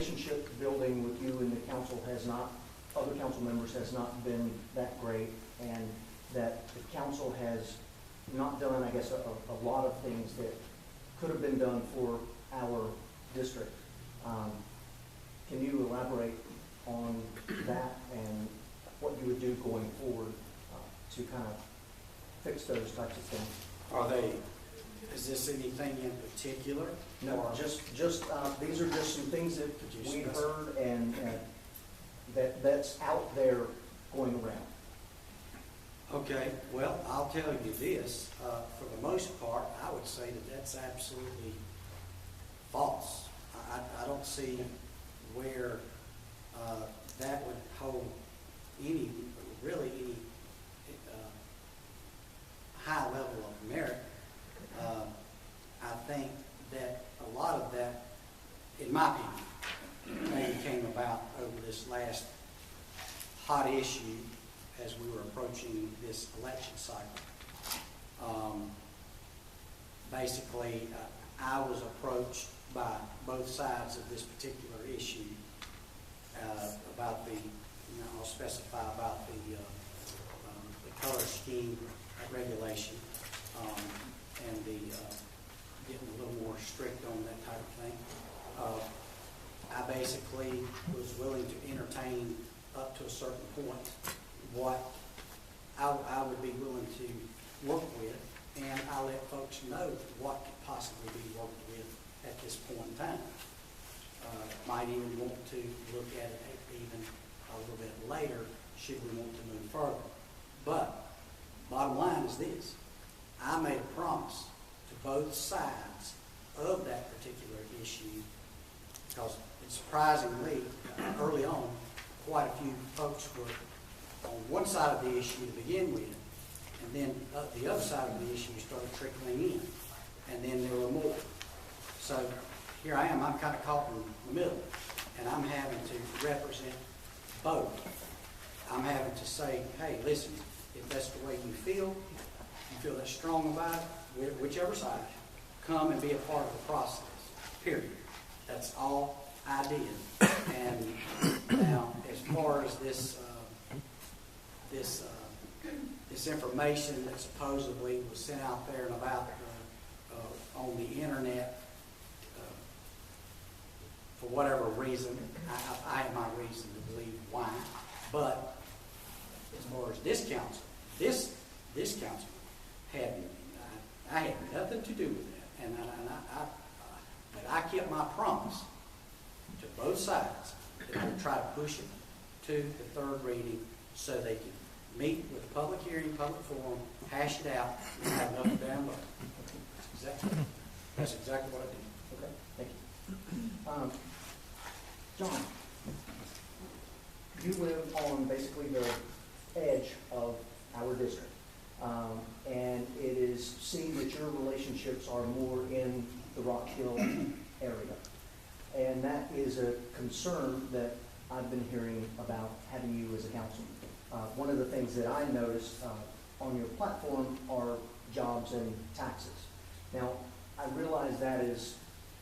relationship building with you and the council has not, other council members has not been that great, and that the council has not done, I guess, a lot of things that could have been done for our district. Can you elaborate on that and what you would do going forward to kind of fix those types of things? Are they, is this anything in particular? No, or just these are just some things that we heard and that's out there going around. Okay, well, I'll tell you this, for the most part, I would say that that's absolutely false. I don't see where that would hold any high level of merit. I think that a lot of that, in my opinion, came about over this last hot issue as we were approaching this election cycle. Basically, I was approached by both sides of this particular issue about the, I'll specify about the color scheme regulation and the getting a little more strict on that type of thing. I basically was willing to entertain up to a certain point what I would be willing to work with, and I let folks know what could possibly be worked with at this point in time. Might even want to look at it even a little bit later should we want to move further. But bottom line is this: I made a promise to both sides of that particular issue, because it's surprisingly early on quite a few folks were on one side of the issue to begin with, and then the other side of the issue started trickling in, and then there were more. So here I am, I'm kind of caught in the middle, and I'm having to represent both. I'm having to say, hey, listen, if that's the way you feel that strong about it, whichever side, come and be a part of the process, period. That's all I did. And now, as far as this information that supposedly was sent out there and about on the internet, for whatever reason, I have my reason to believe why. But as far as this council, this council I had nothing to do with that, but I kept my promise to both sides that I would try to push it to the third reading so they could meet with a public hearing, public forum, hash it out, and have enough down low. That's exactly what I did. Okay, thank you. John, you live on basically the edge of our district, and it is seen that your relationships are more in the Rock Hill area, and that is a concern that I've been hearing about having you as a councilman. One of the things that I noticed on your platform are jobs and taxes. Now, I realize that is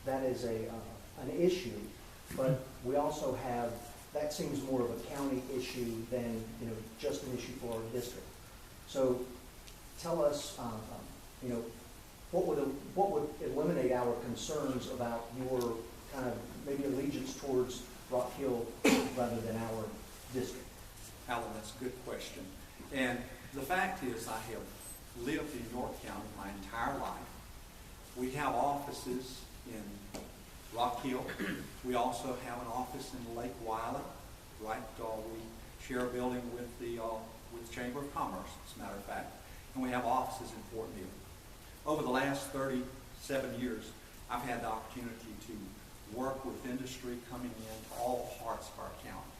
an issue, but we also have, that seems more of a county issue than just an issue for our district. So tell us, what would eliminate our concerns about your kind of maybe allegiance towards Rock Hill rather than our district? Alan, that's a good question. And the fact is, I have lived in York County my entire life. We have offices in Rock Hill. We also have an office in Lake Wylie. Right, we share a building with the Chamber of Commerce, as a matter of fact. And we have offices in Fort Mill. Over the last 37 years, I've had the opportunity to work with industry coming into all parts of our county.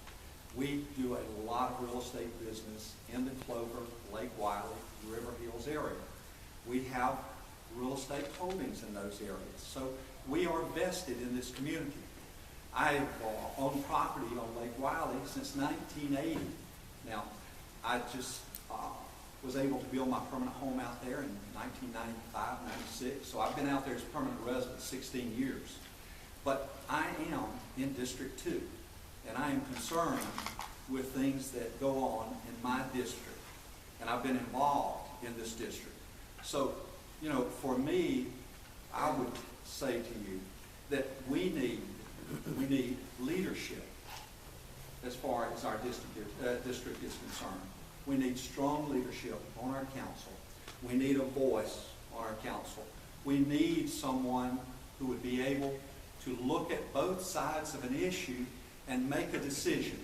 We do a lot of real estate business in the Clover, Lake Wylie, River Hills area. We have real estate holdings in those areas. So we are vested in this community. I've owned property on Lake Wylie since 1980. Now, I just was able to build my permanent home out there in 1995, 96. So I've been out there as a permanent resident 16 years. But I am in District 2, and I am concerned with things that go on in my district, and I've been involved in this district. So, you know, for me, I would say to you that we need leadership as far as our district is concerned. We need strong leadership on our council. We need a voice on our council. We need someone who would be able to look at both sides of an issue and make a decision.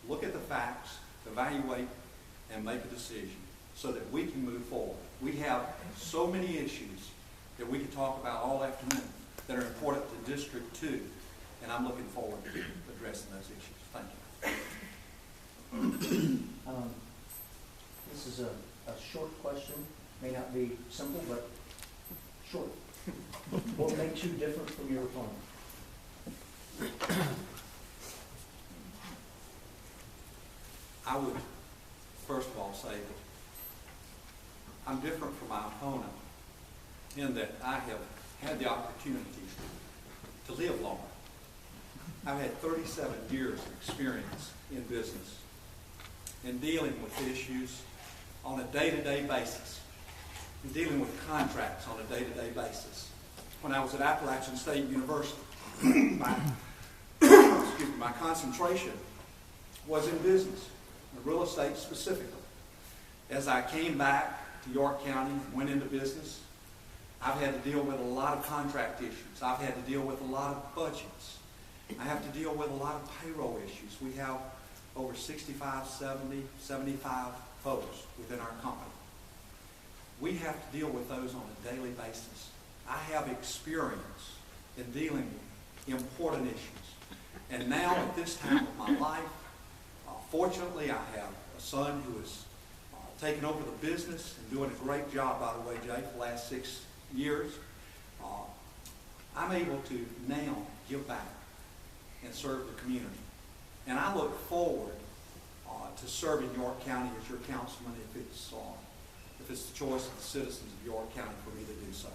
Look at the facts, evaluate, and make a decision so that we can move forward. We have so many issues that we could talk about all afternoon that are important to District 2, and I'm looking forward to addressing those issues. Thank you. This is a short question. May not be simple, but short. What makes you different from your opponent? I would first of all say that I'm different from my opponent in that I have had the opportunity to live longer. I've had 37 years of experience in business in dealing with issues on a day-to-day basis, in dealing with contracts on a day-to-day basis. When I was at Appalachian State University, my concentration was in business, real estate specifically. As I came back to York County, went into business, I've had to deal with a lot of contract issues. I've had to deal with a lot of budgets. I have to deal with a lot of payroll issues. We have over 65, 70, 75 folks within our company. We have to deal with those on a daily basis. I have experience in dealing with important issues. And now at this time of my life, fortunately I have a son who has taken over the business and doing a great job, by the way, Jay, for the last 6 years. I'm able to now give back and serve the community. And I look forward to serving York County as your councilman if it's the choice of the citizens of York County for me to do so.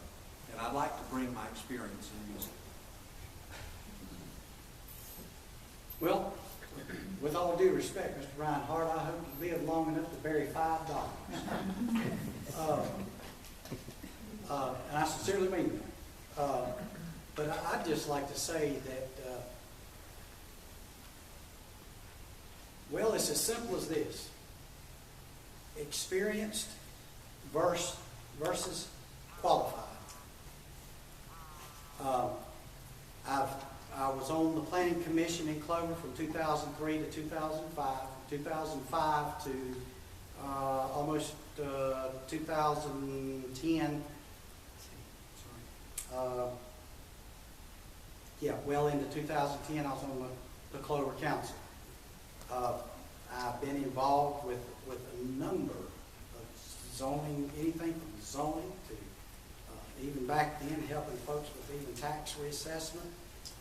And I'd like to bring my experience and use it. Well, with all due respect, Mr. Rinehart, I hope you live long enough to bury $5. And I sincerely mean that. But I'd just like to say that, well, it's as simple as this. Experienced versus qualified. I was on the Planning Commission in Clover from 2003 to 2005, 2005 to almost 2010. Well into 2010, I was on the Clover Council. I've been involved with a number of zoning, anything from zoning to even back then helping folks with even tax reassessment,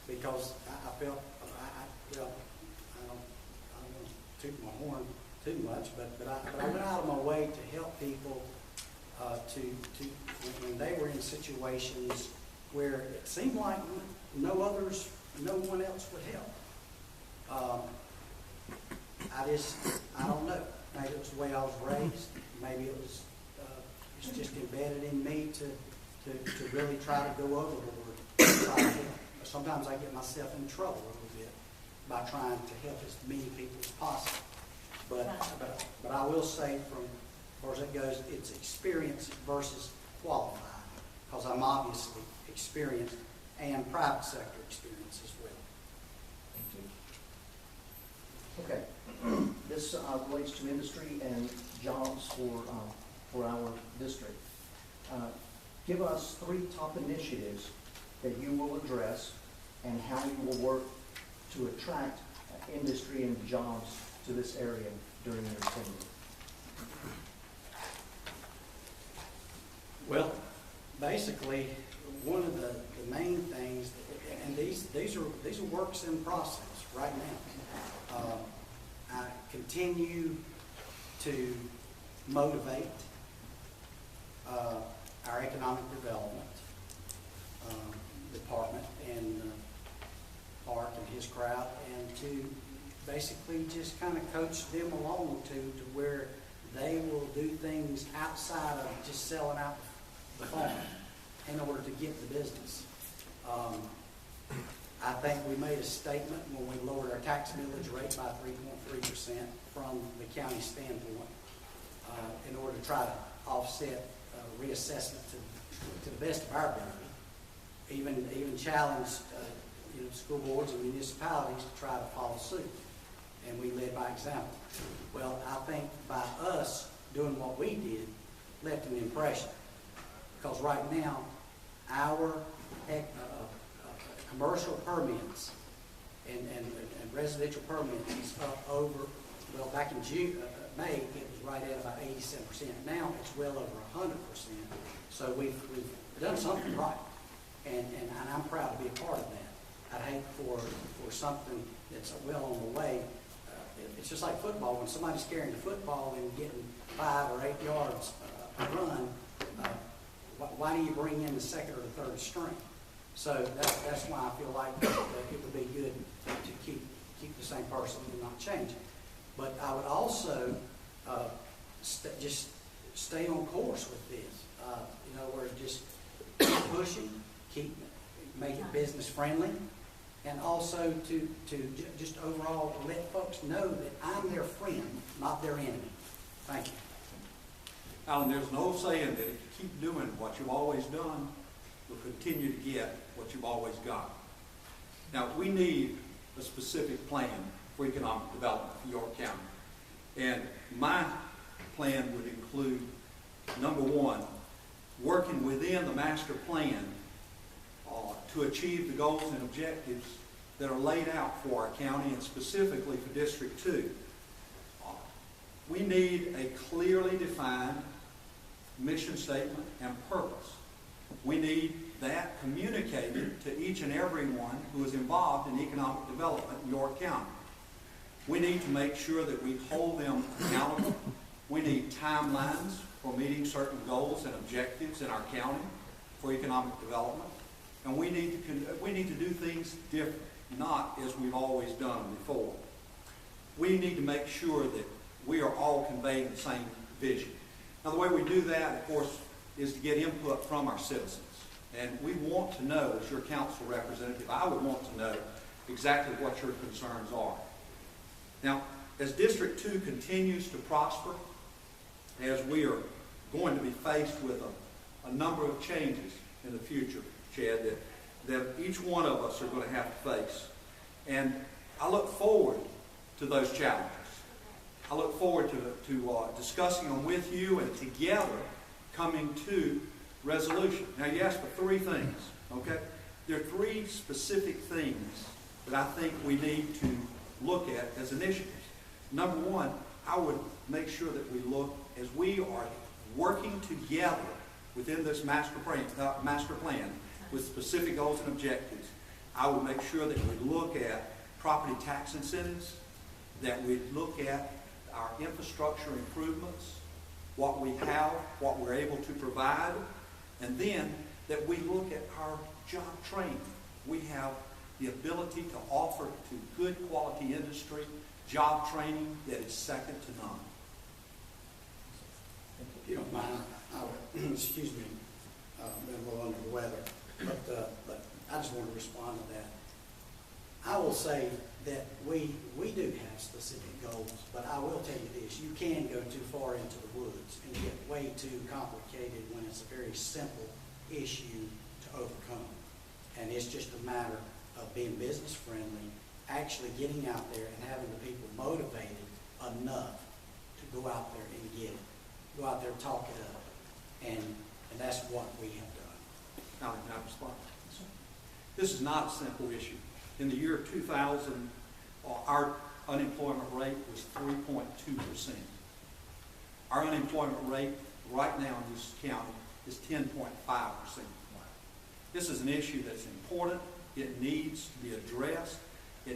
because I felt I don't want to toot my horn too much, but I went out of my way to help people to when they were in situations where it seemed like no one else would help. I don't know. Maybe it was the way I was raised. Maybe it's just embedded in me to really try to go overboard. Try to help. Sometimes I get myself in trouble a little bit by trying to help as many people as possible. But I will say, from as far as it goes, it's experience versus qualified, because I'm obviously experienced and private sector experience as well. Thank you. Okay. This relates to industry and jobs for our district. Give us 3 top initiatives that you will address and how you will work to attract industry and jobs to this area during your tenure. Well, basically, one of the main things, and these are works in process right now. I continue to motivate our economic development department, and Park and his crowd, and to basically just kind of coach them along to where they will do things outside of just selling out the farm in order to get the business. I think we made a statement when we lowered our tax millage rate by 3.3% from the county standpoint in order to try to offset reassessment to the best of our ability. Even challenged school boards and municipalities to try to follow suit, and we led by example. Well, I think by us doing what we did left an impression, because right now our commercial permits and residential permits is up over, well, back in May it was right at about 87%. Now it's well over 100%. So we've done something right, and I'm proud to be a part of that. I'd hate for something that's well on the way. It's just like football. When somebody's carrying the football and getting 5 or 8 yards a run, why do you bring in the second or the third string? So that's why I feel like it would be good to keep the same person and not change it. But I would also just stay on course with this. We're just keep pushing, make it business friendly, and also to just overall let folks know that I'm their friend, not their enemy. Thank you. Alan, there's no saying that if you keep doing what you've always done, you'll continue to get what you've always got. Now, we need a specific plan for economic development for York County. And my plan would include, number one, working within the master plan to achieve the goals and objectives that are laid out for our county and specifically for District 2. We need a clearly defined mission statement and purpose. We need that communicated to each and every one who is involved in economic development in York County. We need to make sure that we hold them accountable. We need timelines for meeting certain goals and objectives in our county for economic development. And we need to do things different, not as we've always done them before. We need to make sure that we are all conveying the same vision. Now, the way we do that, of course, is to get input from our citizens. And we want to know, as your council representative, I would want to know exactly what your concerns are. Now, as District 2 continues to prosper, as we are going to be faced with a number of changes in the future, Chad, that each one of us are going to have to face. And I look forward to those challenges. I look forward to discussing them with you and together coming to resolution. Now, you asked for 3 things, okay? There are 3 specific things that I think we need to look at as initiatives. Number one, I would make sure that we look, as we are working together within this master plan with specific goals and objectives, I would make sure that we look at property tax incentives, that we look at our infrastructure improvements, what we have, what we're able to provide, and then that we look at our job training. We have the ability to offer to good quality industry job training that is second to none. If you don't mind, I would, excuse me, been a little under the weather, but I just want to respond to that. I will say that we do have specific goals, but I will tell you this, you can go too far into the woods and get way too complicated when it's a very simple issue to overcome. And it's just a matter of being business friendly, actually getting out there and having the people motivated enough to go out there and get it. Go out there, talk it up. And that's what we have done. Now, can I respond? This is not a simple issue. In the year 2000, our unemployment rate was 3.2%. Our unemployment rate right now in this county is 10.5%. This is an issue that's important. It needs to be addressed. We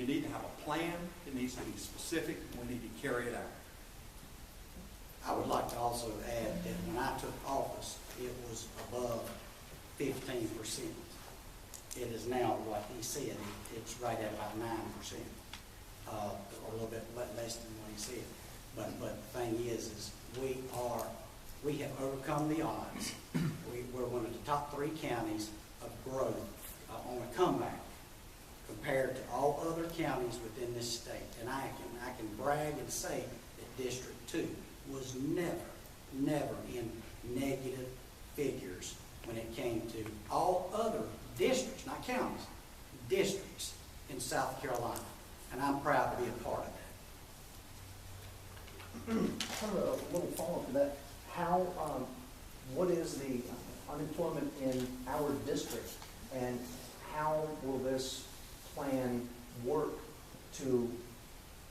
need to have a plan. It needs to be specific. We need to carry it out. I would like to also add that when I took office, it was above 15%. it is now, like he said, it's right at about 9%, or a little bit less than what he said. But the thing is we have overcome the odds. We're one of the top 3 counties of growth on a comeback compared to all other counties within this state. And I can brag and say that District 2 was never in negative figures when it came to all other districts, not counties, districts in South Carolina. And I'm proud to be a part of that. Kind of a little follow-up to that. How, what is the unemployment in our district, and how will this plan work to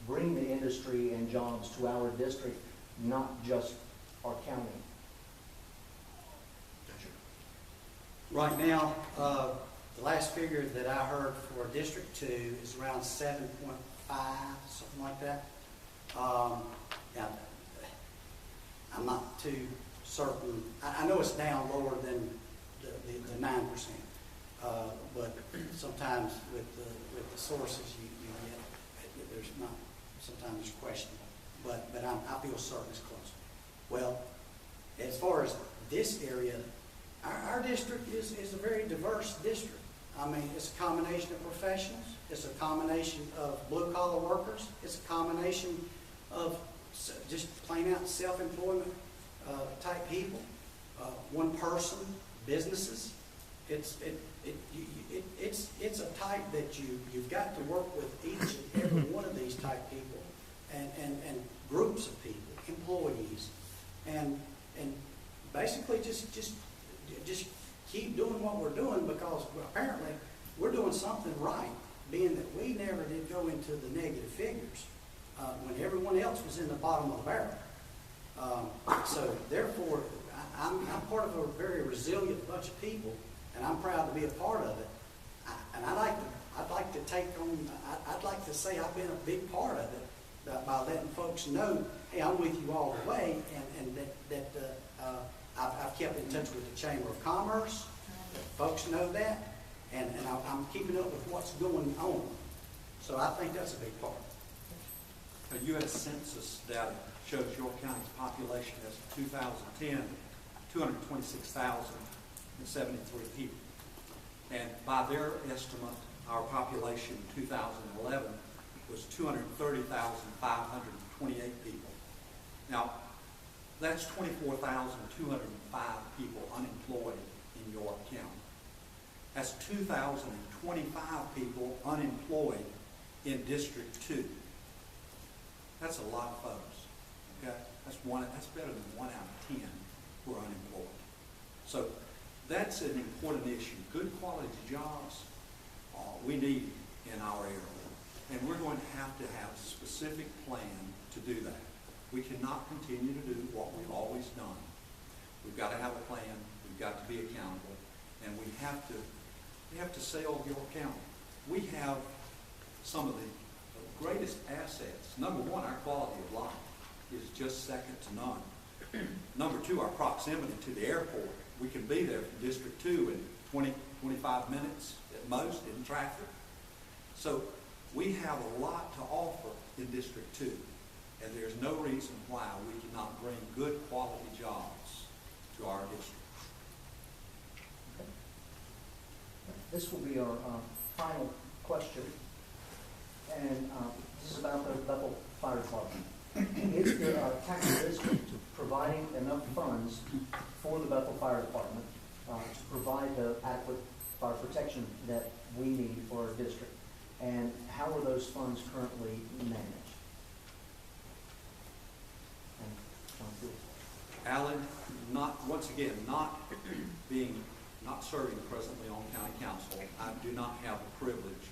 bring the industry and jobs to our district, not just our county? Right now, the last figure that I heard for District 2 is around 7.5, something like that. Now, I'm not too certain. I know it's down lower than the 9%, but sometimes with the sources you get, there's not. Sometimes it's questionable, but I feel certain it's close. Well, as far as this area, our district is a very diverse district. I mean, it's a combination of professionals. It's a combination of blue-collar workers. It's a combination of just plain out self-employment type people, one person, businesses. It's a type that you've got to work with each and every one of these type people and groups of people, employees, and basically just keep doing what we're doing, because apparently we're doing something right, being that we never did go into the negative figures when everyone else was in the bottom of the barrel. So therefore, I'm part of a very resilient bunch of people, and I'm proud to be a part of it. And I'd like to say I've been a big part of it by letting folks know, hey, I'm with you all the way, and that I've kept in touch with the Chamber of Commerce. Folks know that, and I'm keeping up with what's going on. So I think that's a big part. The U.S. Census data shows York County's population as of 2010, 226,073 people. And by their estimate, our population in 2011 was 230,528 people. Now, that's 24,205 people unemployed in York County. That's 2,025 people unemployed in District 2. That's a lot of folks, okay? That's better than 1 out of 10 who are unemployed. So that's an important issue. Good quality jobs we need in our area. And we're going to have a specific plan to do that. We cannot continue to do what we've always done. We've got to have a plan. We've got to be accountable. And we have to sell York County. We have some of the greatest assets. Number one, our quality of life is just second to none. Number two, our proximity to the airport. We can be there from District 2 in 20, 25 minutes at most in traffic. So we have a lot to offer in District 2. And there's no reason why we cannot bring good quality jobs to our district. Okay. This will be our final question. And this is about the Bethel Fire Department. Is the tax district providing enough funds for the Bethel Fire Department to provide the adequate fire protection that we need for our district? And how are those funds currently managed? Alan, not serving presently on county council, I do not have the privilege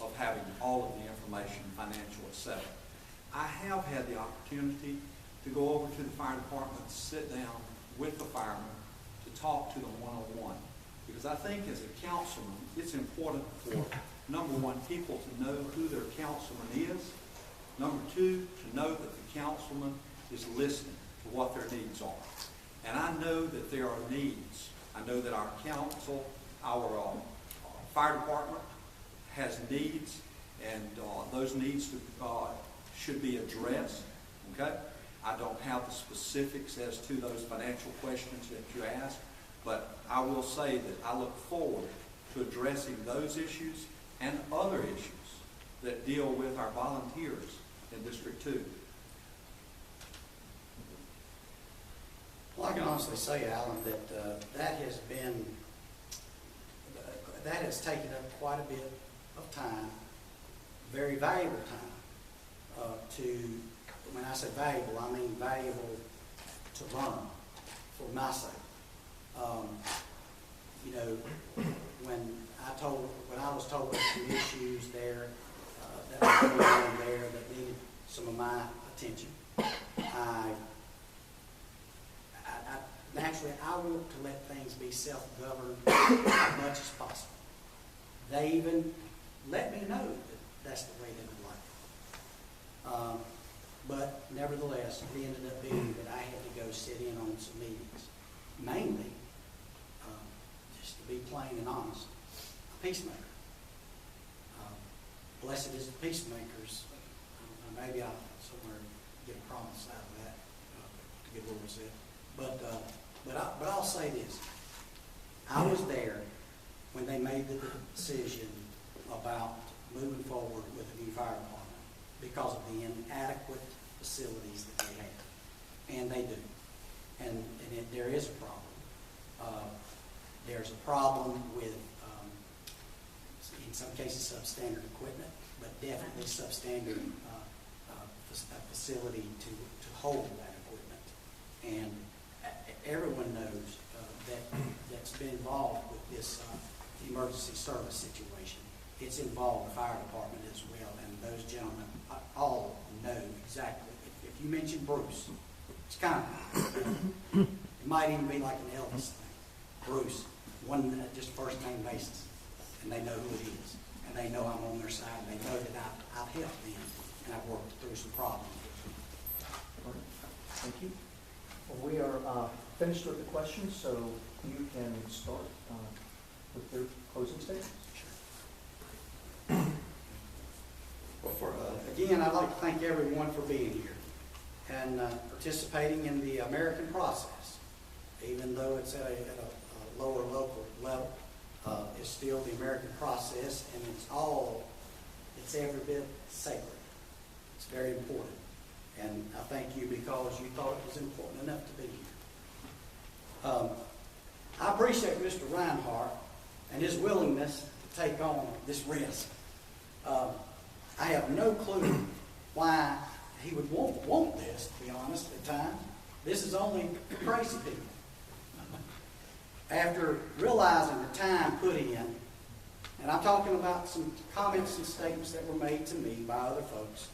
of having all of the information, financial, etc. I have had the opportunity to go over to the fire department, sit down with the firemen, to talk to them one-on-one. Because I think as a councilman, it's important for, number one, people to know who their councilman is. Number two, to know that the councilman is listening to what their needs are. And I know that there are needs. I know that our council, our fire department has needs, and those needs should be addressed, okay? I don't have the specifics as to those financial questions that you asked, but I will say that I look forward to addressing those issues and other issues that deal with our volunteers in District 2. Well, I can honestly say, Alan, that that has taken up quite a bit of time, very valuable time, when I say valuable, I mean valuable to learn for my sake. When I was told there were some issues there that were going on there that needed some of my attention, naturally, I want to let things be self-governed as much as possible. They even let me know that that's the way they would like it. But nevertheless, it ended up being that I had to go sit in on some meetings. Mainly, just to be plain and honest, a peacemaker. Blessed is the peacemakers. Maybe I'll somewhere get a promise out of that, to get what was said. But I'll say this. I was there when they made the decision about moving forward with the new fire department because of the inadequate facilities that they have. And they do. And there is a problem. There's a problem with, in some cases, substandard equipment, but definitely substandard facility to hold that equipment. And everyone knows that's been involved with this emergency service situation. It's involved the fire department as well, and those gentlemen all know exactly. If you mention Bruce, it's kind of, it might even be like an Elvis thing. Bruce, one just first name basis, and they know who it is, and they know I'm on their side, and they know that I've helped them, and I've worked through some problems with them. Thank you. Well, we are finished with the questions, so you can start with your closing statements. Sure. Well, again, I'd like to thank everyone for being here and participating in the American process. Even though it's at a lower local level, it's still the American process, and it's every bit sacred. It's very important. And I thank you because you thought it was important enough to be here. I appreciate Mr. Rinehart and his willingness to take on this risk. I have no clue why he would want this, to be honest, at times. This is only crazy people. After realizing the time put in, and I'm talking about some comments and statements that were made to me by other folks,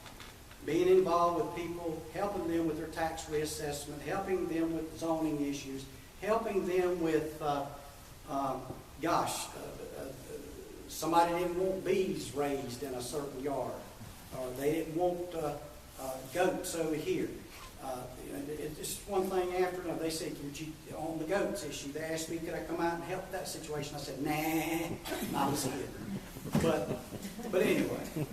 being involved with people, helping them with their tax reassessment, helping them with zoning issues, helping them with, somebody didn't want bees raised in a certain yard, or they didn't want goats over here. It's just one thing after another. They said, on the goats issue, they asked me, could I come out and help that situation? I said, nah, I was kidding. But anyway,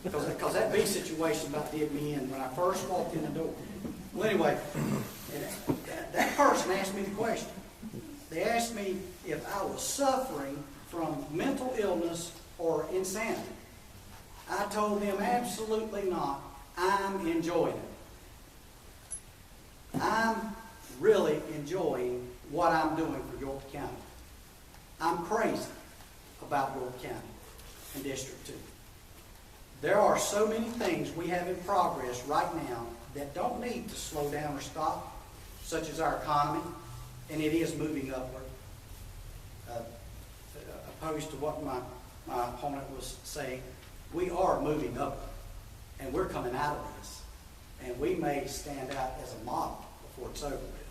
because that bee situation about did me in when I first walked in the door. Well, anyway, that person asked me the question. They asked me if I was suffering from mental illness or insanity. I told them absolutely not. I'm enjoying it. I'm really enjoying what I'm doing for York County. I'm crazy about York County and District 2. There are so many things we have in progress right now that don't need to slow down or stop, such as our economy, and it is moving upward. Opposed to what my opponent was saying, we are moving upward, and we're coming out of this, and we may stand out as a model before it's over with.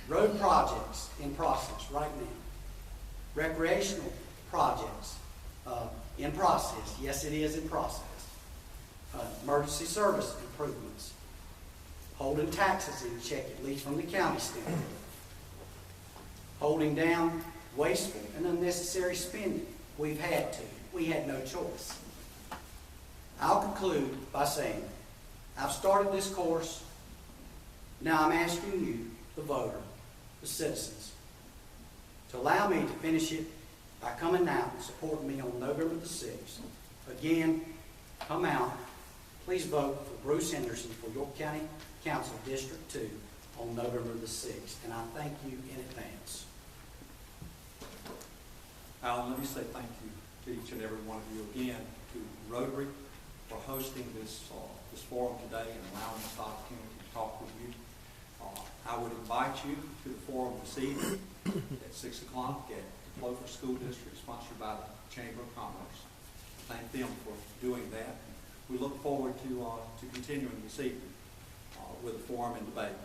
Road projects in process right now. Recreational projects in process. Yes, it is in process. Emergency service improvements. Holding taxes in check, at least from the county standpoint. Holding down wasteful and unnecessary spending. We've had to. We had no choice. I'll conclude by saying, I've started this course. Now I'm asking you, the voter, the citizens, to allow me to finish it by coming out and supporting me on November the 6th. Again, come out. Please vote for Bruce Henderson for York County Council District 2 on November the 6th. And I thank you in advance. Alan, let me say thank you to each and every one of you again, to Rotary for hosting this forum today and allowing us the opportunity to talk with you. I would invite you to the forum this evening at 6 o'clock at the Clover School District, sponsored by the Chamber of Commerce. Thank them for doing that. We look forward to continuing this evening with the forum and debate.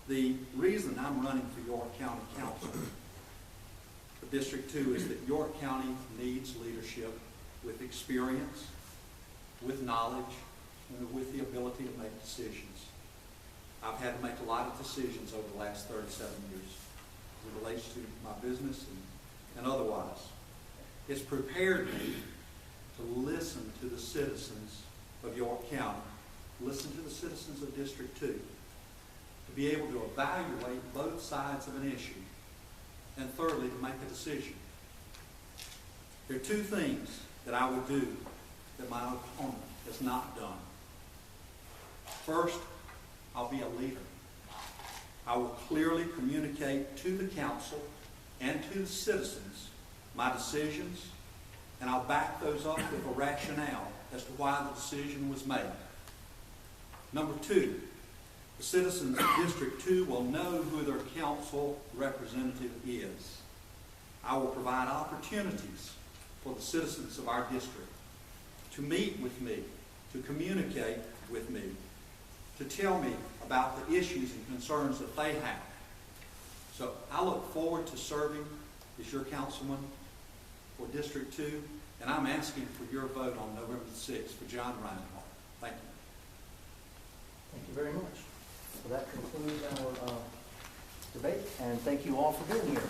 The reason I'm running for York County Council for District 2 is that York County needs leadership with experience, with knowledge, and with the ability to make decisions. I've had to make a lot of decisions over the last 37 years as it relates to my business and otherwise. It's prepared me to listen to the citizens of York County, listen to the citizens of District 2, to be able to evaluate both sides of an issue, and thirdly, to make a decision. There are two things that I would do that my opponent has not done. First, I'll be a leader. I will clearly communicate to the council and to the citizens my decisions, and I'll back those up with a rationale as to why the decision was made. Number two, the citizens of District 2 will know who their council representative is. I will provide opportunities for the citizens of our district to meet with me, to communicate with me, to tell me about the issues and concerns that they have. So I look forward to serving as your councilman for District 2, and I'm asking for your vote on November the 6th for John Rinehart. Thank you. Thank you very much. So that concludes our debate, and thank you all for being here.